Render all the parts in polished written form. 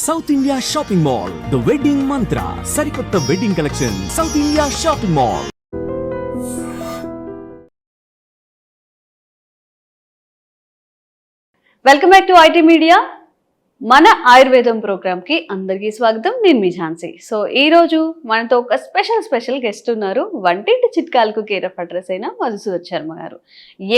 South India shopping mall, the wedding మంత్ర, సరికొత్త wedding collection, south India shopping mall. Welcome back to IT media. మన ఆయుర్వేదం programme కి అందరికీ స్వాగతం. నేను మీ ఝాన్సీ. సో ఈ రోజు మనతో ఒక స్పెషల్ గెస్ట్ ఉన్నారు. వంటింటి చిట్కాలకు కేర్ ఆఫ్ అడ్రస్ అయిన మధుసూదన్ శర్మ గారు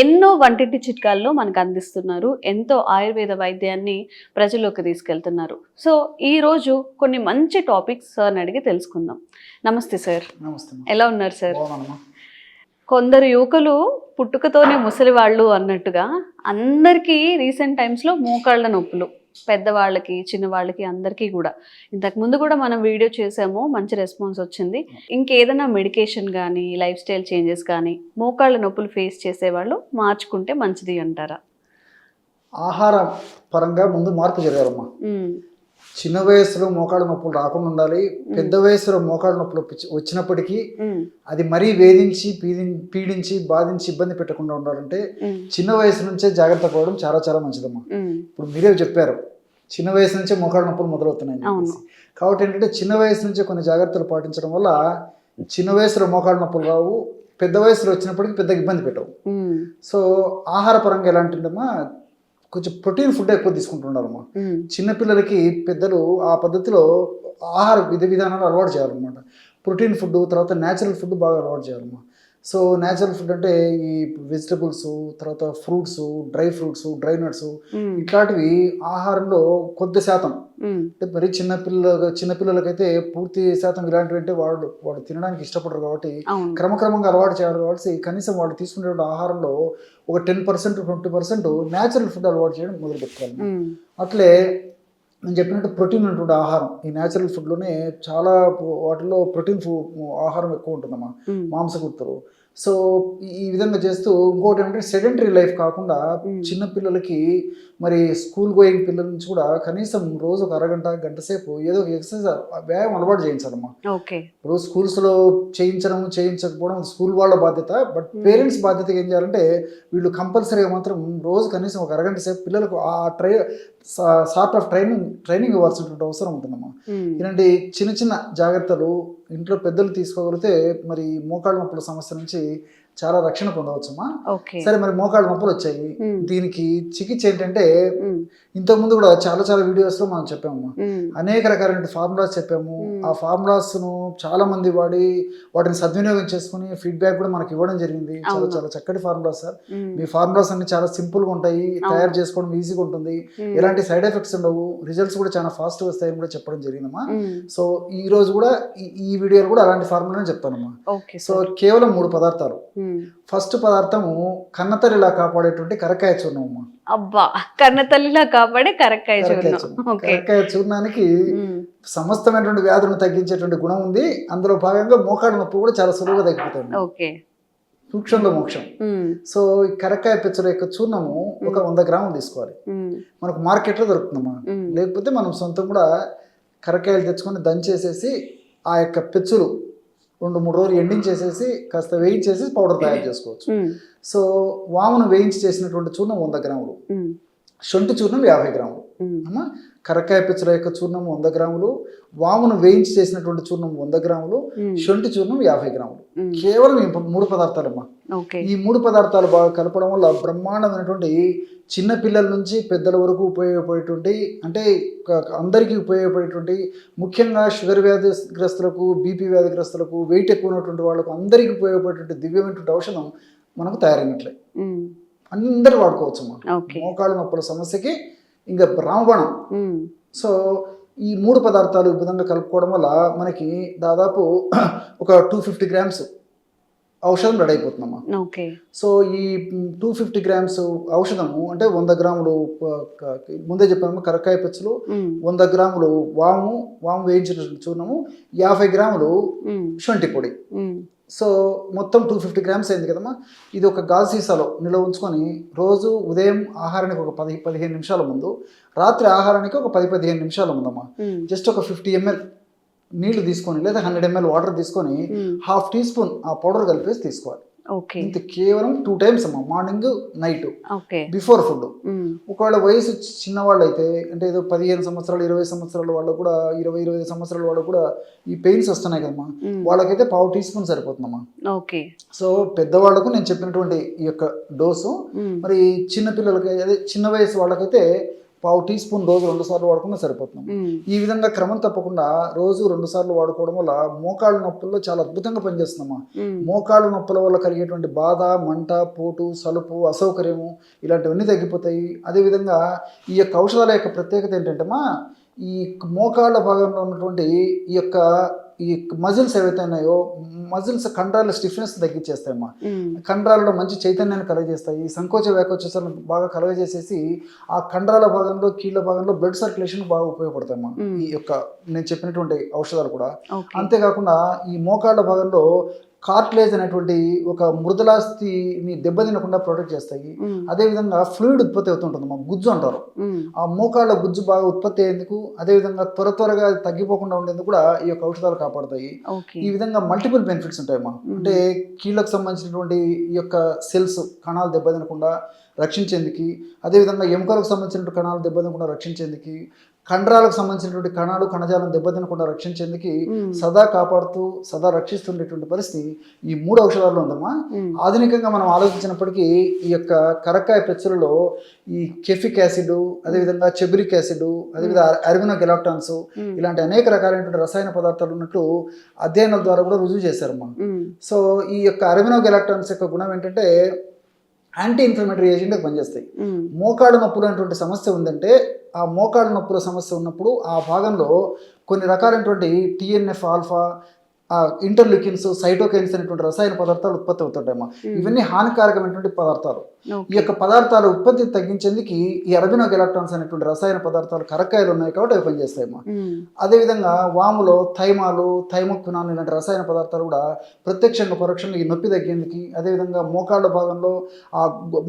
ఎన్నో వంటింటి చిట్కాల్లో మనకు అందిస్తున్నారు. ఎంతో ఆయుర్వేద వైద్యాన్ని ప్రజల్లోకి తీసుకెళ్తున్నారు. సో ఈ రోజు కొన్ని మంచి టాపిక్స్ సార్ని అడిగి తెలుసుకుందాం. నమస్తే సార్. నమస్తే. ఎలా ఉన్నారు సార్? కొందరు యువకులు పుట్టుకతోనే ముసలి వాళ్ళు అన్నట్టుగా అందరికీ రీసెంట్ టైమ్స్లో మోకాళ్ళ నొప్పులు, పెద్దవాళ్ళకి చిన్నవాళ్ళకి అందరికీ కూడా. ఇంతకు ముందు కూడా మనం వీడియో చేసాము, మంచి రెస్పాన్స్ వచ్చింది. ఇంకేదైనా మెడికేషన్ కానీ లైఫ్ స్టైల్ చేంజెస్ కానీ మోకాళ్ళ నొప్పులు ఫేస్ చేసేవాళ్ళు మార్చుకుంటే మంచిది అంటారా? ఆహార పరంగా ముందు మార్పు జరగాలమ్మా. చిన్న వయసులో మోకాళ్ళ నొప్పులు రాకుండా ఉండాలి. పెద్ద వయసులో మోకాళ్ళ నొప్పులు వచ్చినప్పటికీ అది మరీ వేధించి పీడించి బాధించి ఇబ్బంది పెట్టకుండా ఉండాలంటే చిన్న వయసు నుంచే జాగ్రత్త పడడం చాలా చాలా మంచిదమ్మా. ఇప్పుడు మీరే చెప్పారు, చిన్న వయసు నుంచే మోకాళ్ళ నొప్పులు మొదలవుతున్నాయి కాబట్టి ఏంటంటే చిన్న వయసు నుంచే కొన్ని జాగ్రత్తలు పాటించడం వల్ల చిన్న వయసులో మోకాళ్ళ నొప్పులు రావు, పెద్ద వయసులో వచ్చినప్పటికీ పెద్దగా ఇబ్బంది పెట్టవు. సో ఆహార పరంగా ఎలాంటిదమ్మా, కొంచెం ప్రోటీన్ ఫుడ్ ఎక్కువ తీసుకుంటుండాలమ్మా. చిన్నపిల్లలకి పెద్దలు ఆ పద్ధతిలో ఆహార విధానాలు అలవాటు చేయాలన్నమాట. ప్రోటీన్ ఫుడ్, తర్వాత న్యాచురల్ ఫుడ్ బాగా అలవాటు చేయాలమ్మా. సో న్యాచురల్ ఫుడ్ అంటే ఈ వెజిటబుల్స్, తర్వాత fruits, dry fruits, dry nuts, ఇట్లాంటివి ఆహారంలో కొద్ది శాతం, అంటే మరి చిన్నపిల్లలకైతే పూర్తి శాతం ఇలాంటివి అంటే వాళ్ళు తినడానికి ఇష్టపడరు కాబట్టి క్రమక్రమంగా అలవాటు చేయాలి. కాబట్టి కనీసం వాళ్ళు తీసుకునే ఆహారంలో ఒక 10% 20% న్యాచురల్ ఫుడ్ అలవాటు చేయడం మొదలు పెట్టుకోవాలి. అట్లే నేను చెప్పినట్టు ప్రోటీన్ ఉన్నటువంటి ఆహారం, ఈ న్యాచురల్ ఫుడ్లోనే చాలా వాటిలో ప్రోటీన్ ఆహారం ఎక్కువ ఉంటుందమ్మా, మాంసకృతులు. సో ఈ విధంగా చేస్తూ ఇంకోటి ఏంటంటే సెడెంటరీ లైఫ్ కాకుండా చిన్నపిల్లలకి, మరి స్కూల్ గోయింగ్ పిల్లల నుంచి కూడా కనీసం రోజు ఒక అరగంట గంట సేపు ఏదో ఒక ఎక్సర్సైజ్ వ్యాయామం అలవాటు చేయించాలమ్మా. ఇప్పుడు స్కూల్స్లో చేయించకపోవడం స్కూల్ వాళ్ళ బాధ్యత, బట్ పేరెంట్స్ బాధ్యతగా ఏం చేయాలంటే వీళ్ళు కంపల్సరీగా మాత్రం రోజు కనీసం ఒక అరగంట సేపు పిల్లలకు ఆ సార్ట్ ఆఫ్ ట్రైనింగ్ ఇవ్వాల్సినటువంటి అవసరం ఉంటుందమ్మా. ఇలాంటి చిన్న చిన్న జాగ్రత్తలు ఇంట్లో పెద్దలు తీసుకోగలిగితే మరి మోకాళ్ళ నొప్పుల సమస్య నుంచి చాలా రక్షణ పొందవచ్చమ్మా. సరే, మరి మోకాళ్ళ నొప్పులు వచ్చాయి, దీనికి చికిత్స ఏంటంటే ఇంతకుముందు కూడా చాలా చాలా వీడియోస్ లో మనం చెప్పాము, అనేక రకాలైన ఫార్ములాస్ చెప్పాము. ఆ ఫార్ములాస్ ను చాలా మంది వాడి వాటిని సద్వినియోగం చేసుకుని ఫీడ్బ్యాక్ కూడా మనకి ఇవ్వడం జరిగింది. చాలా చాలా చక్కటి ఫార్ములాస్ సార్. మీ ఫార్ములాస్ అన్ని చాలా సింపుల్ గా ఉంటాయి, తయారు చేసుకోవడం ఈజీగా ఉంటుంది, ఎలాంటి సైడ్ ఎఫెక్ట్స్ ఉండవు, రిజల్ట్స్ కూడా చాలా ఫాస్ట్ వస్తాయని కూడా చెప్పడం జరిగిందమ్మా. సో ఈ రోజు కూడా ఈ వీడియోలో కూడా అలాంటి ఫార్ములానే చెప్తానమ్మా. సో కేవలం 3 పదార్థాలు. ఫస్ట్ పదార్థము కన్నతల్లిలా కాపాడేటువంటి కరక్కాయ చూర్ణం అమ్మా. అబ్బా, కన్నతల్లిలా కాపాడే కరక్కాయ చూర్ణం. కరక్కాయ చూర్ణానికి సమస్తమైనటువంటి వ్యాధులను తగ్గించేటువంటి గుణం ఉంది. అందులో భాగంగా మోకాళ్ళ నొప్పి కూడా చాలా సులువుగా తగ్గిపోతుంది. సూక్ష్మంలో మోక్షం. సో ఈ కరక్కాయ పెచ్చుల యొక్క చూర్ణము ఒక 100 గ్రాములు తీసుకోవాలి. మనకు మార్కెట్లో దొరుకుతుందమ్మా. లేకపోతే మనం సొంతం కూడా కరక్కాయలు తెచ్చుకొని దంచేసేసి ఆ యొక్క పెచ్చులు 2-3 రోజులు ఎండించేసేసి కాస్త వేయించేసి పౌడర్ తయారు చేసుకోవచ్చు. సో వామును వేయించి చేసినటువంటి చూర్ణం 100 గ్రాములు, శొంఠి చూర్ణం 50 గ్రాములు అమ్మా. కరక్కాయ పెచ్చుల యొక్క చూర్ణం 100 గ్రాములు, వామును వేయించి చేసినటువంటి చూర్ణం 100 గ్రాములు, శొంఠి చూర్ణం 50 గ్రాములు. కేవలం ఈ 3 పదార్థాలమ్మా. ఈ 3 పదార్థాలు బాగా కలపడం వల్ల బ్రహ్మాండమైనటువంటి చిన్న పిల్లల నుంచి పెద్దల వరకు ఉపయోగపడేటువంటి, అంటే అందరికీ ఉపయోగపడేటువంటి, ముఖ్యంగా షుగర్ వ్యాధిగ్రస్తులకు, బీపీ వ్యాధిగ్రస్తులకు, వెయిట్ ఎక్కువ ఉన్నటువంటి వాళ్ళకు అందరికీ ఉపయోగపడేటువంటి దివ్యమైనటువంటి ఔషధం మనకు తయారైనట్లే. అందరూ వాడుకోవచ్చు అమ్మా. మోకాళ్ళ నొప్పుల సమస్యకి ఇంకా రామబాణం. సో ఈ 3 పదార్థాలు ఈ విధంగా కలుపుకోవడం వల్ల మనకి దాదాపు ఒక 250 గ్రామ్స్ ఔషధం రెడీ అయిపోతుందమ్మా. సో ఈ 250 గ్రామ్స్ ఔషధము అంటే 100 గ్రాములు ముందే చెప్పాము కరక్కాయ పెచ్చులు, 100 గ్రాములు వాము వేయించిన చూర్ణము, 50 గ్రాములు శొంఠి పొడి. సో మొత్తం 250 గ్రామ్స్ అయింది కదమ్మా. ఇది ఒక గాజు సీసాలో నిల్వ ఉంచుకొని రోజు ఉదయం ఆహారానికి ఒక 10-15 నిమిషాల ముందు, రాత్రి ఆహారానికి ఒక 10-15 నిమిషాల ముందమ్మా జస్ట్ ఒక 50 ml నీళ్లు తీసుకొని లేదా 100 ml వాటర్ తీసుకొని 1/2 టీ స్పూన్ ఆ పౌడర్ కలిపేసి తీసుకోవాలి. ఓకే ఇంత కేవలం 2 times అమ్మా, morning night okay before food. ఒకవేళ వయసు చిన్నవాళ్ళు అయితే అంటే ఏదో 15 సంవత్సరాలు 20 సంవత్సరాల వాళ్ళు కూడా 20-25 సంవత్సరాల వాళ్ళు కూడా ఈ పెయిన్స్ వస్తున్నాయి కదమ్మా, వాళ్ళకైతే 1/2 teaspoon సరిపోతుందమ్మా. ఓకే సో పెద్దవాళ్ళకు నేను చెప్పినటువంటి ఈ యొక్క డోసు, మరి చిన్న పిల్లలకి అదే చిన్న వయసు వాళ్ళకైతే 1/2 teaspoon రోజు 2 సార్లు వాడుకున్నా సరిపోతున్నాం. ఈ విధంగా క్రమం తప్పకుండా రోజు 2 సార్లు వాడుకోవడం వల్ల మోకాళ్ళ నొప్పుల్లో చాలా అద్భుతంగా పనిచేస్తుందమ్మా. మోకాళ్ళ నొప్పుల వల్ల కలిగేటువంటి బాధ, మంట, పోటు, సలుపు, అసౌకర్యము ఇలాంటివన్నీ తగ్గిపోతాయి. అదేవిధంగా ఈ యొక్క ఔషధాల యొక్క ప్రత్యేకత ఏంటంటేమా, ఈ మోకాళ్ళ భాగంలో ఉన్నటువంటి ఈ మజిల్స్ ఏవైతే ఉన్నాయో, మజిల్స్ కండరాల స్టిఫ్నెస్ తగ్గించేస్తాయమ్మా. కండరాలలో మంచి చైతన్యాన్ని కలుగజేస్తాయి, సంకోచ వ్యాకోచాలను బాగా కలుగజేసేసి ఆ కండరాల భాగంలో, కీళ్ళ భాగంలో బ్లడ్ సర్క్యులేషన్ బాగా ఉపయోగపడతాయమ్మా ఈ యొక్క నేను చెప్పినటువంటి ఔషధాలు కూడా. అంతేకాకుండా ఈ మోకాళ్ళ భాగంలో కార్టిలేజ్ అనేటువంటి ఒక మృదులాస్థిని దెబ్బతినకుండా ప్రొటెక్ట్ చేస్తాయి. అదేవిధంగా ఫ్లూయిడ్ ఉత్పత్తి అవుతుంటుంది, మా గుజ్జు అంటారు. ఆ మోకాళ్ళ గుజ్జు బాగా ఉత్పత్తి అయ్యేందుకు, అదేవిధంగా త్వరగా తగ్గిపోకుండా ఉండేందుకు కూడా ఈ యొక్క ఔషధాలు కాపాడుతాయి. ఈ విధంగా మల్టిపుల్ బెనిఫిట్స్ ఉంటాయమ్మా. అంటే కీళ్ళకు సంబంధించినటువంటి ఈ యొక్క సెల్స్ కణాలు దెబ్బతినకుండా రక్షించేందుకు, అదేవిధంగా ఎముకలకు సంబంధించినటువంటి కణాలు దెబ్బతినకుండా రక్షించేందుకు, కండరాలకు సంబంధించినటువంటి కణాలు కణజాలం దెబ్బతినకుండా రక్షించేందుకు సదా కాపాడుతూ సదా రక్షిస్తుండేటువంటి పరిస్థితి ఈ 3 ఔషధాల్లో ఉందమ్మా. ఆధునికంగా మనం ఆలోచించినప్పటికీ ఈ యొక్క కరక్కాయ పెచ్చులలో ఈ కెఫిక్ యాసిడ్, అదేవిధంగా చెబురిక్ యాసిడ్, అదేవిధంగా అర్బినోగెలాక్టాన్స్ ఇలాంటి అనేక రకాలైనటువంటి రసాయన పదార్థాలు ఉన్నట్లు అధ్యయనాల ద్వారా కూడా రుజువు చేశారమ్మా. సో ఈ యొక్క అర్బినోగెలాక్టాన్స్ యొక్క గుణం ఏంటంటే యాంటీ ఇన్ఫ్లమేటరీ ఏజెంట్గా పనిచేస్తాయి. మోకాళ్ళ నొప్పులు అనేటువంటి సమస్య ఉందంటే, ఆ మోకాళ్ళ నొప్పుల సమస్య ఉన్నప్పుడు ఆ భాగంలో కొన్ని రకాలైనటువంటి TNF ఆల్ఫా, ఇంటర్లికిన్స్, సైటోకైన్స్ అనేటువంటి రసాయన పదార్థాలు ఉత్పత్తి అవుతుంటాయమ్మా. ఇవన్నీ హానికారకమైనటువంటి పదార్థాలు. ఈ యొక్క పదార్థాల ఉత్పత్తి తగ్గించేందుకు ఈ అర్బినోగెలాక్టాన్స్ అనేటువంటి రసాయన పదార్థాలు కరక్కాయలు ఉన్నాయి కాబట్టి అవి పనిచేస్తాయమ్మా. అదేవిధంగా వాములో థైమాలు, థైమోక్వినాన్ ఇలాంటి రసాయన పదార్థాలు కూడా ప్రత్యక్షంగా పరోక్షంగా ఈ నొప్పి తగ్గేందుకు, అదేవిధంగా మోకాళ్ళ భాగంలో ఆ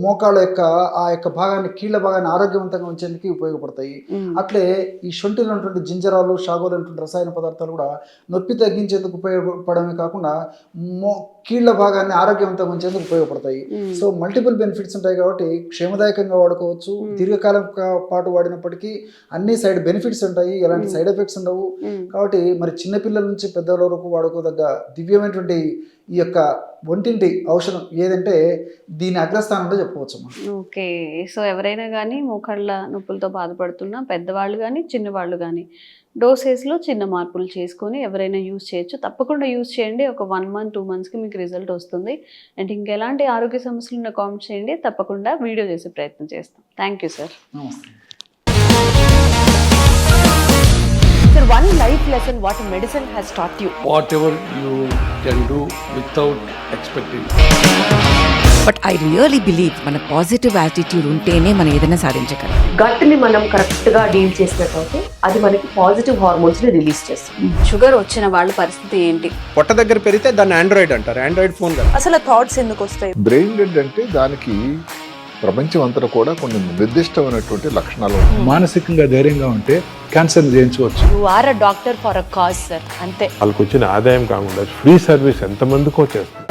మోకాళ్ళ యొక్క భాగాన్ని, కీళ్ళ భాగాన్ని ఆరోగ్యవంతంగా ఉంచేందుకు ఉపయోగపడతాయి. అట్లే ఈ శొంఠిలో ఉన్నటువంటి జింజరాలు, షాగోలు అనేటువంటి రసాయన పదార్థాలు కూడా నొప్పి తగ్గించేందుకు ఉపయోగపడమే కాకుండా కీళ్ళ భాగాన్ని ఆరోగ్యవంతంగా ఉంచేందుకు ఉపయోగపడతాయి. సో మల్టిపుల్ బెనిఫిట్స్ ఉంటాయి కాబట్టి క్షేమదాయకంగా వాడుకోవచ్చు. దీర్ఘకాలం పాటు వాడినప్పటికీ అన్ని సైడ్ బెనిఫిట్స్ ఉంటాయి, ఎలాంటి సైడ్ ఎఫెక్ట్స్ ఉండవు. కాబట్టి మరి చిన్నపిల్లల నుంచి పెద్దల వరకు వాడుకోదగ్గ దివ్యమైనటువంటి ఈ యొక్క ఒంటింటి ఔషధం ఏదంటే దీని అగ్రస్థానంలో చెప్పవచ్చు. ఓకే, సో ఎవరైనా కానీ మోకాళ్ళ నొప్పులతో బాధపడుతున్నా పెద్దవాళ్ళు కానీ చిన్నవాళ్ళు కానీ డోసేస్లో చిన్న మార్పులు చేసుకొని ఎవరైనా యూజ్ చేయొచ్చు. తప్పకుండా యూజ్ చేయండి. ఒక 1 month 2 monthsకి మీకు రిజల్ట్ వస్తుంది. అండ్ ఇంకెలాంటి ఆరోగ్య సమస్యలు ఉన్న కామెంట్ చేయండి, తప్పకుండా వీడియో చేసే ప్రయత్నం చేస్తాం. Thank you sir. నమస్తే. Sir, one life lesson what medicine has taught you. Whatever you can do without expecting. But I really believe మన పాజిటివ్ యాటిట్యూడ్ ఉంటేనే మనం ఏదైనా సాధించగలం. గట్ని మనం కరెక్ట్గా డీల్ చేసినట్లయితే అది మనకి పాజిటివ్ హార్మోన్స్ని రిలీజ్ చేస్తుంది. షుగర్ వచ్చిన వాళ్ళ పరిస్థితి ఏంటి? పొట్ట దగ్గర పెరిగితే దాన్ని ఆండ్రాయిడ్ అంటారు, ఆండ్రాయిడ్ ఫోన్ కదా. అసలు థాట్స్ ఎందుకు వస్తాయి? బ్రెయిన్ డెడ్ అంటే దానికి ప్రపంచం అంతా కూడా కొన్ని నిర్దిష్టమైనటువంటి లక్షణాలు ఉన్నాయి. మానసికంగా ధైర్యంగా ఉంటే క్యాన్సర్ జయించవచ్చు. You are a doctor for a cause sir, అంతే. వాళ్ళకి వచ్చిన ఆదాయం కాకుండా ఫ్రీ సర్వీస్ ఎంతమందికో చేస్తారు.